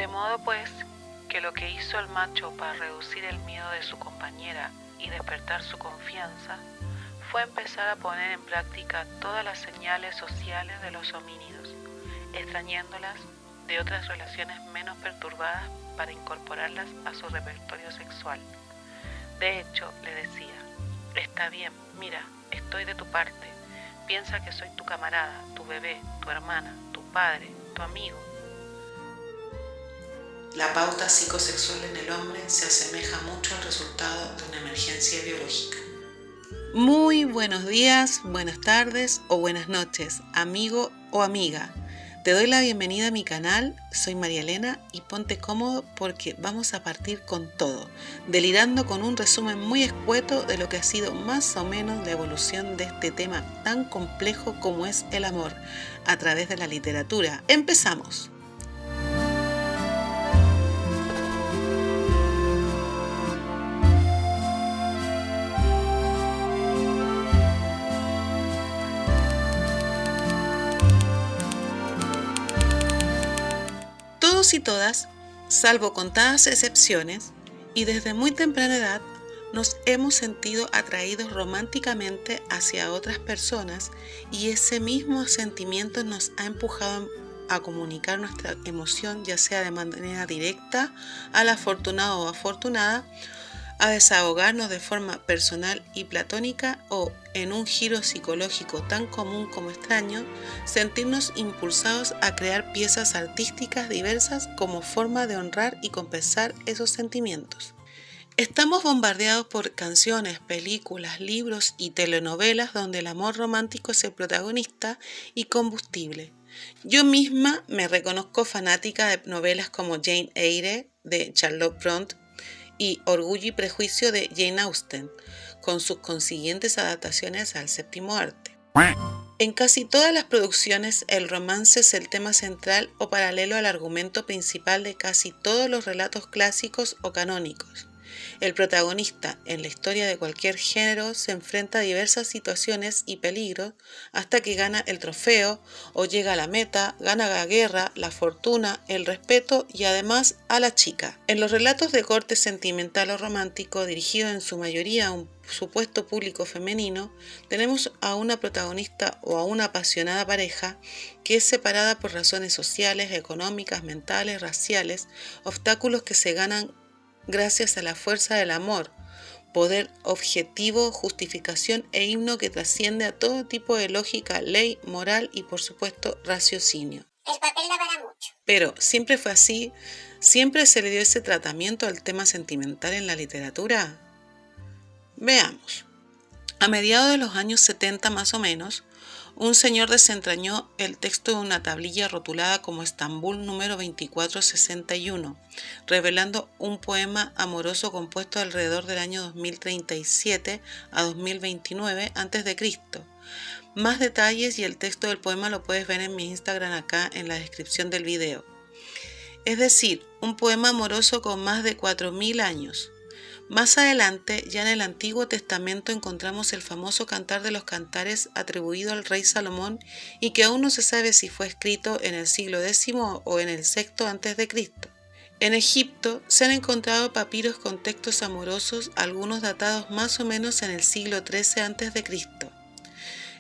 De modo pues que lo que hizo el macho para reducir el miedo de su compañera y despertar su confianza fue empezar a poner en práctica todas las señales sociales de los homínidos, extrayéndolas de otras relaciones menos perturbadas para incorporarlas a su repertorio sexual. De hecho, le decía: está bien, mira, estoy de tu parte, piensa que soy tu camarada, tu bebé, tu hermana, tu padre, tu amigo. La pauta psicosexual en el hombre se asemeja mucho al resultado de una emergencia biológica. Muy buenos días, buenas tardes o buenas noches, amigo o amiga. Te doy la bienvenida a mi canal, soy María Elena y ponte cómodo porque vamos a partir con todo, delirando con un resumen muy escueto de lo que ha sido más o menos la evolución de este tema tan complejo como es el amor, a través de la literatura. ¡Empezamos! Todos y todas, salvo contadas excepciones, y desde muy temprana edad, nos hemos sentido atraídos románticamente hacia otras personas y ese mismo sentimiento nos ha empujado a comunicar nuestra emoción, ya sea de manera directa al afortunado o afortunada, a desahogarnos de forma personal y platónica o, en un giro psicológico tan común como extraño, sentirnos impulsados a crear piezas artísticas diversas como forma de honrar y compensar esos sentimientos. Estamos bombardeados por canciones, películas, libros y telenovelas donde el amor romántico es el protagonista y combustible. Yo misma me reconozco fanática de novelas como Jane Eyre de Charlotte Brontë y Orgullo y Prejuicio de Jane Austen, con sus consiguientes adaptaciones al séptimo arte. En casi todas las producciones, el romance es el tema central o paralelo al argumento principal de casi todos los relatos clásicos o canónicos. El protagonista, en la historia de cualquier género, se enfrenta a diversas situaciones y peligros hasta que gana el trofeo o llega a la meta, gana la guerra, la fortuna, el respeto y además a la chica. En los relatos de corte sentimental o romántico, dirigidos en su mayoría a un supuesto público femenino, tenemos a una protagonista o a una apasionada pareja que es separada por razones sociales, económicas, mentales, raciales, obstáculos que se ganan gracias a la fuerza del amor, poder objetivo, justificación e himno que trasciende a todo tipo de lógica, ley, moral y por supuesto raciocinio. El papel da para mucho. Pero ¿siempre fue así? ¿Siempre se le dio ese tratamiento al tema sentimental en la literatura? Veamos. A mediados de los años 70 más o menos, un señor desentrañó el texto de una tablilla rotulada como Estambul número 2461, revelando un poema amoroso compuesto alrededor del año 2037 a 2029 a.C. Más detalles y el texto del poema lo puedes ver en mi Instagram acá en la descripción del video. Es decir, un poema amoroso con más de 4000 años. Más adelante, ya en el Antiguo Testamento, encontramos el famoso Cantar de los Cantares atribuido al rey Salomón y que aún no se sabe si fue escrito en el siglo X o en el VI a.C. En Egipto se han encontrado papiros con textos amorosos, algunos datados más o menos en el siglo XIII a.C.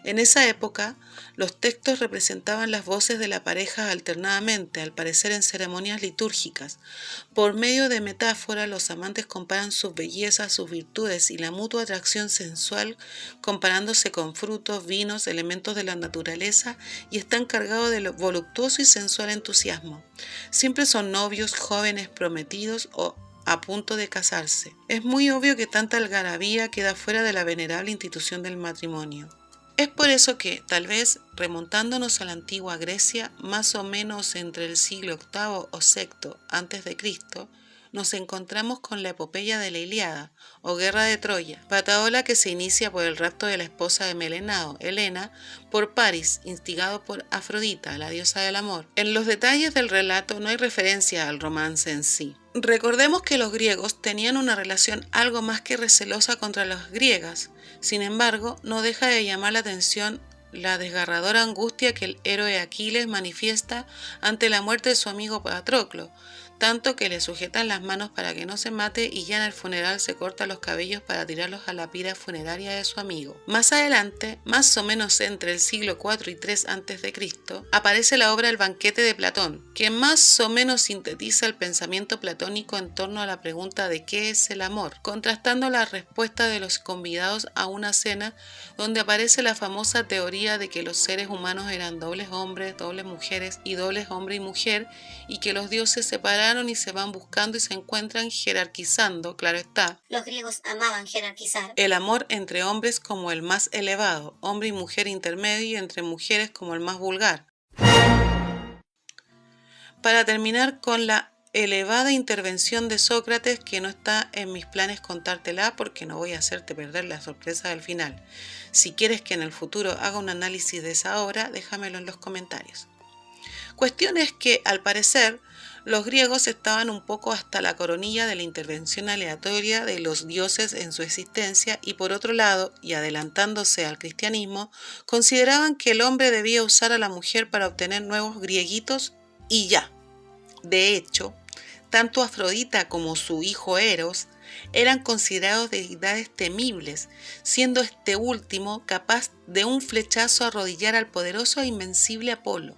En esa época, los textos representaban las voces de la pareja alternadamente, al parecer en ceremonias litúrgicas. Por medio de metáfora, los amantes comparan sus bellezas, sus virtudes y la mutua atracción sensual, comparándose con frutos, vinos, elementos de la naturaleza, y están cargados de voluptuoso y sensual entusiasmo. Siempre son novios, jóvenes, prometidos o a punto de casarse. Es muy obvio que tanta algarabía queda fuera de la venerable institución del matrimonio. Es por eso que, tal vez remontándonos a la antigua Grecia, más o menos entre el siglo VIII o VI a.C., nos encontramos con la epopeya de la Ilíada, o Guerra de Troya, batahola que se inicia por el rapto de la esposa de Melenao, Helena, por Paris, instigado por Afrodita, la diosa del amor. En los detalles del relato no hay referencia al romance en sí. Recordemos que los griegos tenían una relación algo más que recelosa contra las griegas. Sin embargo, no deja de llamar la atención la desgarradora angustia que el héroe Aquiles manifiesta ante la muerte de su amigo Patroclo, tanto que le sujetan las manos para que no se mate y ya en el funeral se corta los cabellos para tirarlos a la pira funeraria de su amigo. Más adelante, más o menos entre el siglo IV y III a.C., aparece la obra El banquete de Platón, que más o menos sintetiza el pensamiento platónico en torno a la pregunta de qué es el amor, contrastando la respuesta de los convidados a una cena donde aparece la famosa teoría de que los seres humanos eran dobles hombres, dobles mujeres y dobles hombre y mujer, y que los dioses se separaron y se van buscando y se encuentran jerarquizando, claro está. Los griegos amaban jerarquizar. El amor entre hombres como el más elevado, hombre y mujer intermedio y entre mujeres como el más vulgar. Para terminar con la elevada intervención de Sócrates, que no está en mis planes contártela porque no voy a hacerte perder la sorpresa del final. Si quieres que en el futuro haga un análisis de esa obra, déjamelo en los comentarios. Cuestión es que, al parecer, los griegos estaban un poco hasta la coronilla de la intervención aleatoria de los dioses en su existencia y por otro lado, y adelantándose al cristianismo, consideraban que el hombre debía usar a la mujer para obtener nuevos grieguitos y ya. De hecho, tanto Afrodita como su hijo Eros eran considerados deidades temibles, siendo este último capaz de un flechazo arrodillar al poderoso e invencible Apolo.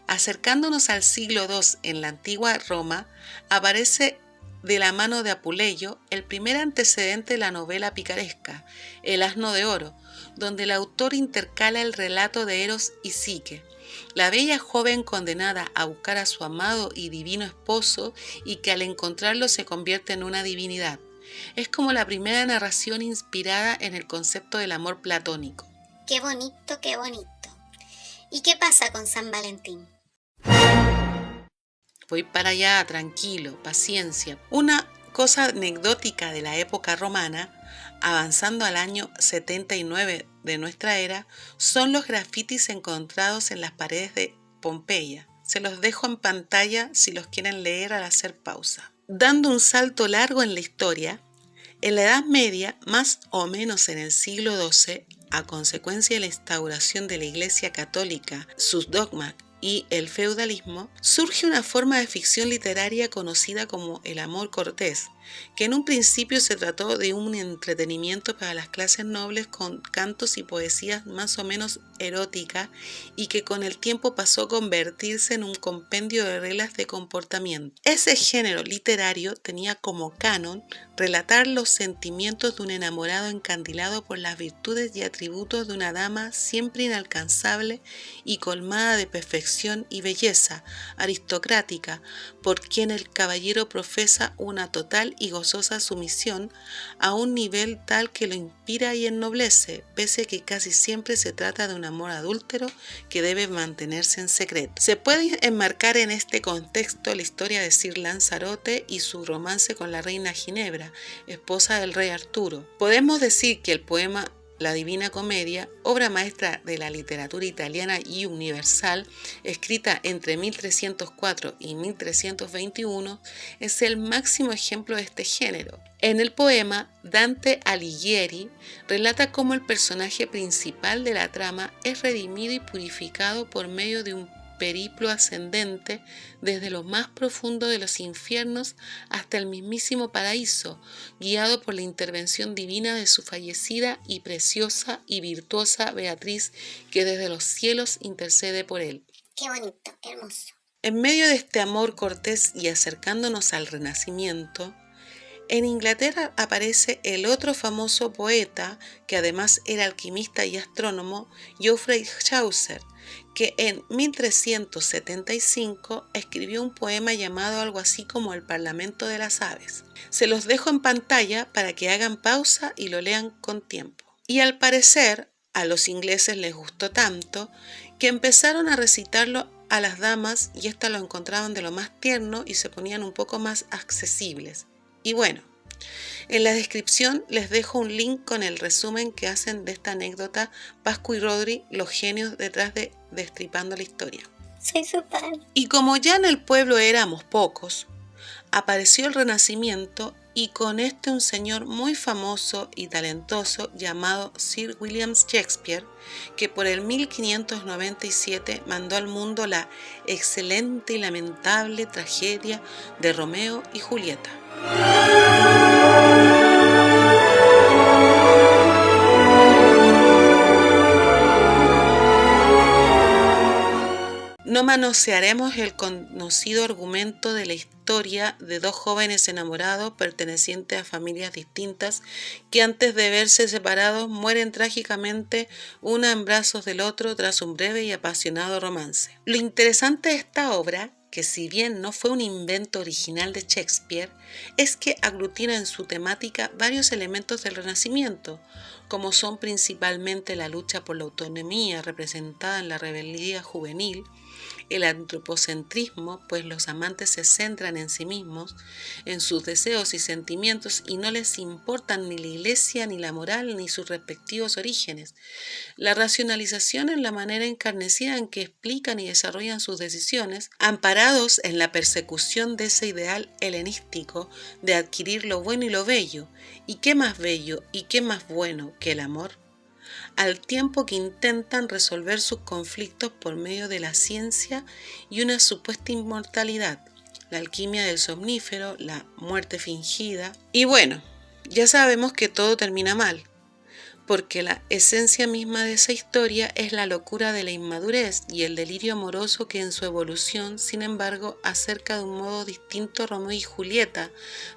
Acercándonos al siglo II en la antigua Roma, aparece de la mano de Apuleyo el primer antecedente de la novela picaresca, El asno de oro, donde el autor intercala el relato de Eros y Psique, la bella joven condenada a buscar a su amado y divino esposo y que al encontrarlo se convierte en una divinidad. Es como la primera narración inspirada en el concepto del amor platónico. ¡Qué bonito, qué bonito! ¿Y qué pasa con San Valentín? Voy para allá, tranquilo, paciencia. Una cosa anecdótica de la época romana, avanzando al año 79 de nuestra era, son los grafitis encontrados en las paredes de Pompeya. Se los dejo en pantalla si los quieren leer al hacer pausa. Dando un salto largo en la historia, en la Edad Media, más o menos en el siglo XII, a consecuencia de la instauración de la Iglesia Católica, sus dogmas y el feudalismo, surge una forma de ficción literaria conocida como el amor cortés, que en un principio se trató de un entretenimiento para las clases nobles con cantos y poesías más o menos eróticas y que con el tiempo pasó a convertirse en un compendio de reglas de comportamiento. Ese género literario tenía como canon relatar los sentimientos de un enamorado encandilado por las virtudes y atributos de una dama siempre inalcanzable y colmada de perfección y belleza aristocrática, por quien el caballero profesa una total y gozosa sumisión a un nivel tal que lo inspira y ennoblece, pese a que casi siempre se trata de un amor adúltero que debe mantenerse en secreto. Se puede enmarcar en este contexto la historia de Sir Lanzarote y su romance con la reina Ginebra, esposa del rey Arturo. Podemos decir que el poema La Divina Comedia, obra maestra de la literatura italiana y universal, escrita entre 1304 y 1321, es el máximo ejemplo de este género. En el poema, Dante Alighieri relata cómo el personaje principal de la trama es redimido y purificado por medio de un periplo ascendente desde lo más profundo de los infiernos hasta el mismísimo paraíso, guiado por la intervención divina de su fallecida y preciosa y virtuosa Beatriz, que desde los cielos intercede por él. ¡Qué bonito, qué hermoso! En medio de este amor cortés y acercándonos al Renacimiento, en Inglaterra aparece el otro famoso poeta, que además era alquimista y astrónomo, Geoffrey Chaucer, que en 1375 escribió un poema llamado algo así como El Parlamento de las Aves. Se los dejo en pantalla para que hagan pausa y lo lean con tiempo. Y al parecer, a los ingleses les gustó tanto que empezaron a recitarlo a las damas y éstas lo encontraban de lo más tierno y se ponían un poco más accesibles. Y bueno, en la descripción les dejo un link con el resumen que hacen de esta anécdota Pascu y Rodri, los genios detrás de Destripando la Historia. Soy su fan. Y como ya en el pueblo éramos pocos, apareció el Renacimiento y con este un señor muy famoso y talentoso llamado Sir William Shakespeare, que por el 1597 mandó al mundo la excelente y lamentable tragedia de Romeo y Julieta. No manosearemos el conocido argumento de la historia de dos jóvenes enamorados pertenecientes a familias distintas que antes de verse separados mueren trágicamente uno en brazos del otro tras un breve y apasionado romance. Lo interesante de esta obra, que si bien no fue un invento original de Shakespeare, es que aglutina en su temática varios elementos del Renacimiento, como son principalmente la lucha por la autonomía representada en la rebeldía juvenil, el antropocentrismo, pues los amantes se centran en sí mismos, en sus deseos y sentimientos y no les importan ni la iglesia, ni la moral, ni sus respectivos orígenes. La racionalización en la manera encarnecida en que explican y desarrollan sus decisiones, amparados en la persecución de ese ideal helenístico de adquirir lo bueno y lo bello. ¿Y qué más bello y qué más bueno que el amor? Al tiempo que intentan resolver sus conflictos por medio de la ciencia y una supuesta inmortalidad, la alquimia del somnífero, la muerte fingida. Y bueno, ya sabemos que todo termina mal, porque la esencia misma de esa historia es la locura de la inmadurez y el delirio amoroso que en su evolución, sin embargo, acerca de un modo distinto a Romeo y Julieta,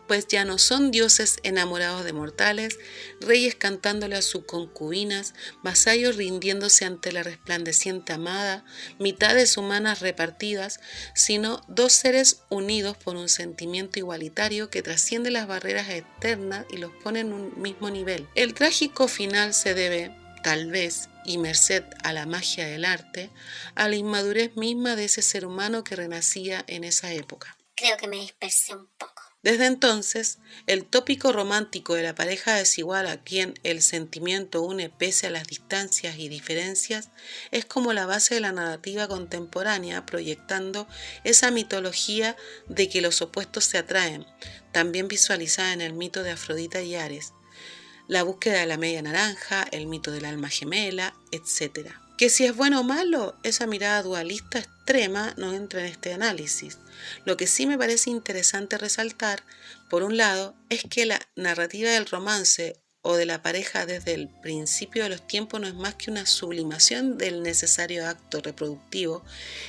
pues ya no son dioses enamorados de mortales, reyes cantándole a sus concubinas, vasallos rindiéndose ante la resplandeciente amada, mitades humanas repartidas, sino dos seres unidos por un sentimiento igualitario que trasciende las barreras externas y los pone en un mismo nivel. El trágico final se debe, tal vez, y merced a la magia del arte, a la inmadurez misma de ese ser humano que renacía en esa época. Creo que me dispersé un poco. Desde entonces, el tópico romántico de la pareja desigual a quien el sentimiento une pese a las distancias y diferencias es como la base de la narrativa contemporánea, proyectando esa mitología de que los opuestos se atraen, también visualizada en el mito de Afrodita y Ares, la búsqueda de la media naranja, el mito del alma gemela, etc. Que si es bueno o malo, esa mirada dualista extrema no entra en este análisis. Lo que sí me parece interesante resaltar, por un lado, es que la narrativa del romance o de la pareja desde el principio de los tiempos no es más que una sublimación del necesario acto reproductivo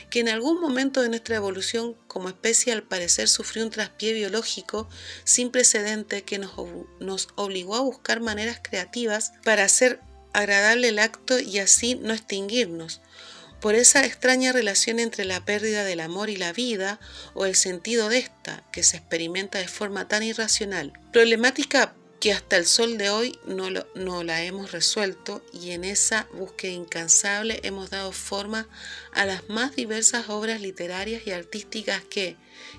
que en algún momento de nuestra evolución como especie al parecer sufrió un traspié biológico sin precedente que nos obligó a buscar maneras creativas para hacer agradable el acto y así no extinguirnos, por esa extraña relación entre la pérdida del amor y la vida o el sentido de esta que se experimenta de forma tan irracional. Problemática que hasta el sol de hoy no la hemos resuelto y en esa búsqueda incansable hemos dado forma a las más diversas obras literarias y artísticas que,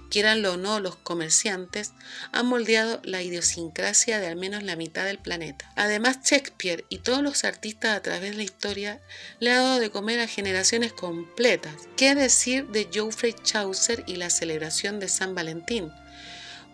quieranlo o no los comerciantes, han moldeado la idiosincrasia de al menos la mitad del planeta. Además, Shakespeare y todos los artistas a través de la historia le ha dado de comer a generaciones completas. ¿Qué decir de Geoffrey Chaucer y la celebración de San Valentín?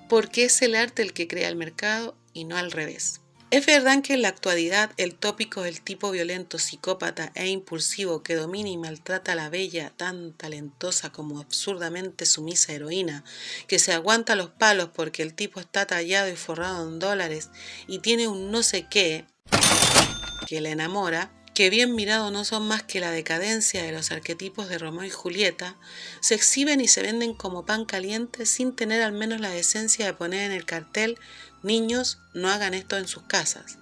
Porque es el arte el que crea el mercado y no al revés. Es verdad que en la actualidad el tópico del tipo violento, psicópata e impulsivo que domina y maltrata a la bella, tan talentosa como absurdamente sumisa heroína, que se aguanta los palos porque el tipo está tallado y forrado en dólares y tiene un no sé qué que la enamora, que bien mirado no son más que la decadencia de los arquetipos de Romeo y Julieta, se exhiben y se venden como pan caliente sin tener al menos la decencia de poner en el cartel: niños, no hagan esto en sus casas.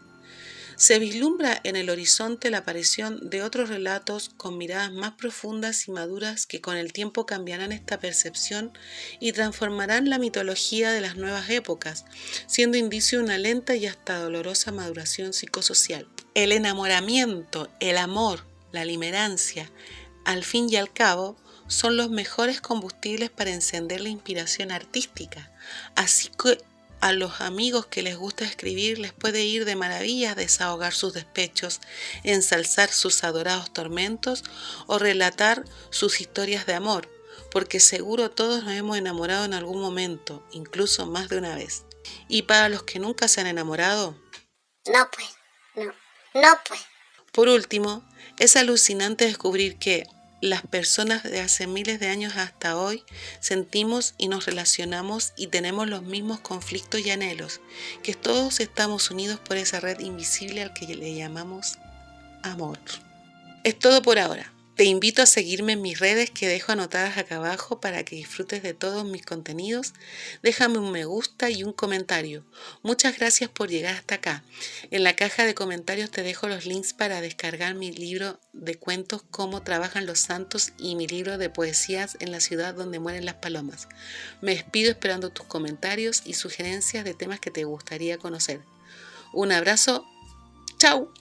Se vislumbra en el horizonte la aparición de otros relatos con miradas más profundas y maduras que con el tiempo cambiarán esta percepción y transformarán la mitología de las nuevas épocas, siendo indicio de una lenta y hasta dolorosa maduración psicosocial. El enamoramiento, el amor, la limerancia, al fin y al cabo, son los mejores combustibles para encender la inspiración artística, así que a los amigos que les gusta escribir les puede ir de maravillas desahogar sus despechos, ensalzar sus adorados tormentos o relatar sus historias de amor, porque seguro todos nos hemos enamorado en algún momento, incluso más de una vez. Y para los que nunca se han enamorado, No pues, no pues. por último, es alucinante descubrir que las personas de hace miles de años hasta hoy sentimos y nos relacionamos y tenemos los mismos conflictos y anhelos, que todos estamos unidos por esa red invisible al que le llamamos amor. Es todo por ahora. Te invito a seguirme en mis redes que dejo anotadas acá abajo para que disfrutes de todos mis contenidos. Déjame un me gusta y un comentario. Muchas gracias por llegar hasta acá. En la caja de comentarios te dejo los links para descargar mi libro de cuentos Cómo trabajan los santos y mi libro de poesías En la ciudad donde mueren las palomas. Me despido esperando tus comentarios y sugerencias de temas que te gustaría conocer. Un abrazo. ¡Chao!